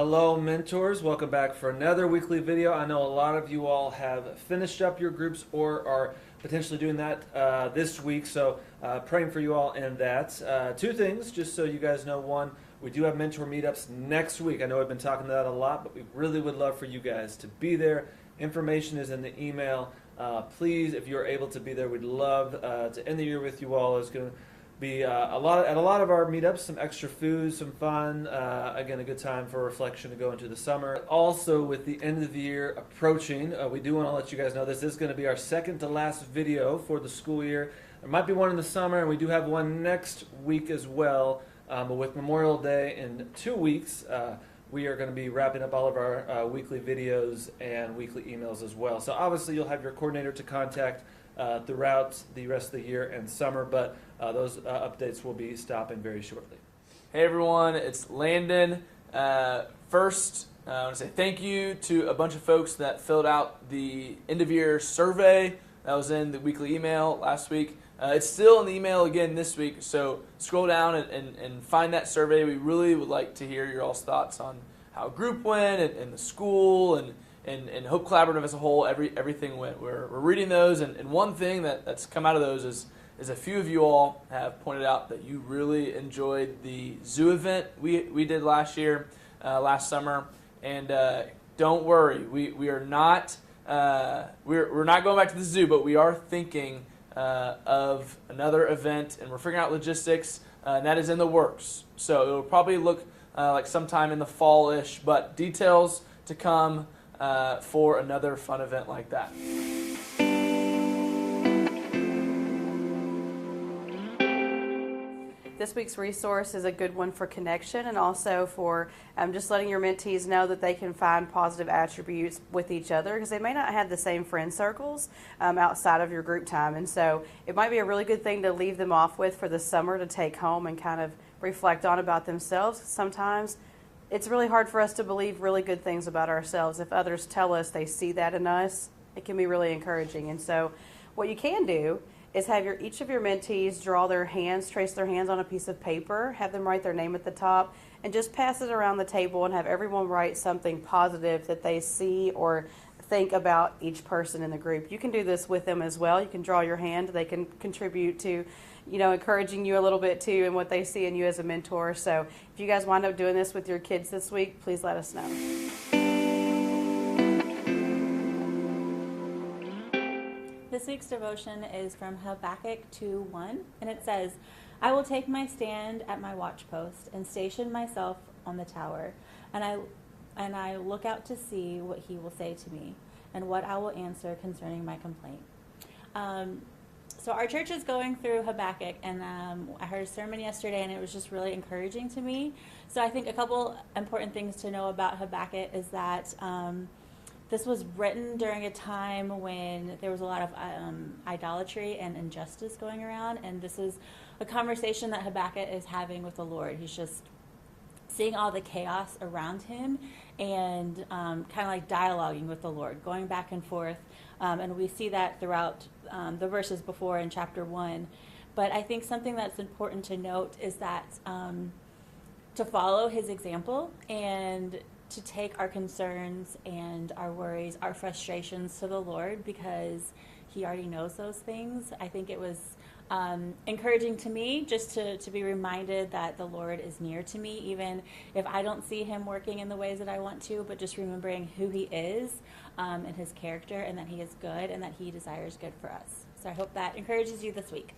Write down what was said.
Hello mentors, welcome back for another weekly video. I know a lot of you all have finished up your groups or are potentially doing that this week, so praying for you all in that. Two things, just so you guys know. One, we do have mentor meetups next week. I know I've been talking about that a lot, but we really would love for you guys to be there. Information is in the email. Please, if you're able to be there, we'd love to end the year with you all. It's going to be a lot of our meetups, some extra food, some fun, again, a good time for reflection to go into the summer. Also, with the end of the year approaching, we do want to let you guys know this is going to be our second to last video for the school year. There might be one in the summer, and we do have one next week as well, but with Memorial Day in 2 weeks, we are going to be wrapping up all of our weekly videos and weekly emails as well. So obviously you'll have your coordinator to contact throughout the rest of the year and summer, but those updates will be stopping very shortly. Hey everyone, it's Landon. First, I want to say thank you to a bunch of folks that filled out the end of year survey that was in the weekly email last week. It's still in the email again this week, so scroll down and find that survey. We really would like to hear your all's thoughts on how group went and the school and Hope Collaborative as a whole. Everything went. We're reading those, and one thing that's come out of those is a few of you all have pointed out that you really enjoyed the zoo event we did last year, last summer. And don't worry, we are not we're not going back to the zoo, but we are thinking of another event, and we're figuring out logistics, and that is in the works. So it will probably look like sometime in the fall-ish, but details to come for another fun event like that. This week's resource is a good one for connection and also for just letting your mentees know that they can find positive attributes with each other, because they may not have the same friend circles outside of your group time. And so it might be a really good thing to leave them off with for the summer to take home and kind of reflect on about themselves. Sometimes it's really hard for us to believe really good things about ourselves. If others tell us they see that in us, it can be really encouraging. And so what you can do is have each of your mentees draw their hands, trace their hands on a piece of paper, have them write their name at the top, and just pass it around the table and have everyone write something positive that they see or think about each person in the group. You can do this with them as well. You can draw your hand. They can contribute to, encouraging you a little bit too and what they see in you as a mentor. So if you guys wind up doing this with your kids this week, please let us know. This week's devotion is from Habakkuk 2:1, and it says, "I will take my stand at my watchpost and station myself on the tower, and I look out to see what he will say to me, and what I will answer concerning my complaint." So our church is going through Habakkuk, and I heard a sermon yesterday, and it was just really encouraging to me. So I think a couple important things to know about Habakkuk is that this was written during a time when there was a lot of idolatry and injustice going around, and this is a conversation that Habakkuk is having with the Lord. He's just seeing all the chaos around him and kind of like dialoguing with the Lord, going back and forth, and we see that throughout the verses before in chapter 1. But I think something that's important to note is that to follow his example and to take our concerns and our worries, our frustrations to the Lord, because he already knows those things. I think it was encouraging to me just to be reminded that the Lord is near to me, even if I don't see him working in the ways that I want to, but just remembering who he is and his character, and that he is good and that he desires good for us. So I hope that encourages you this week.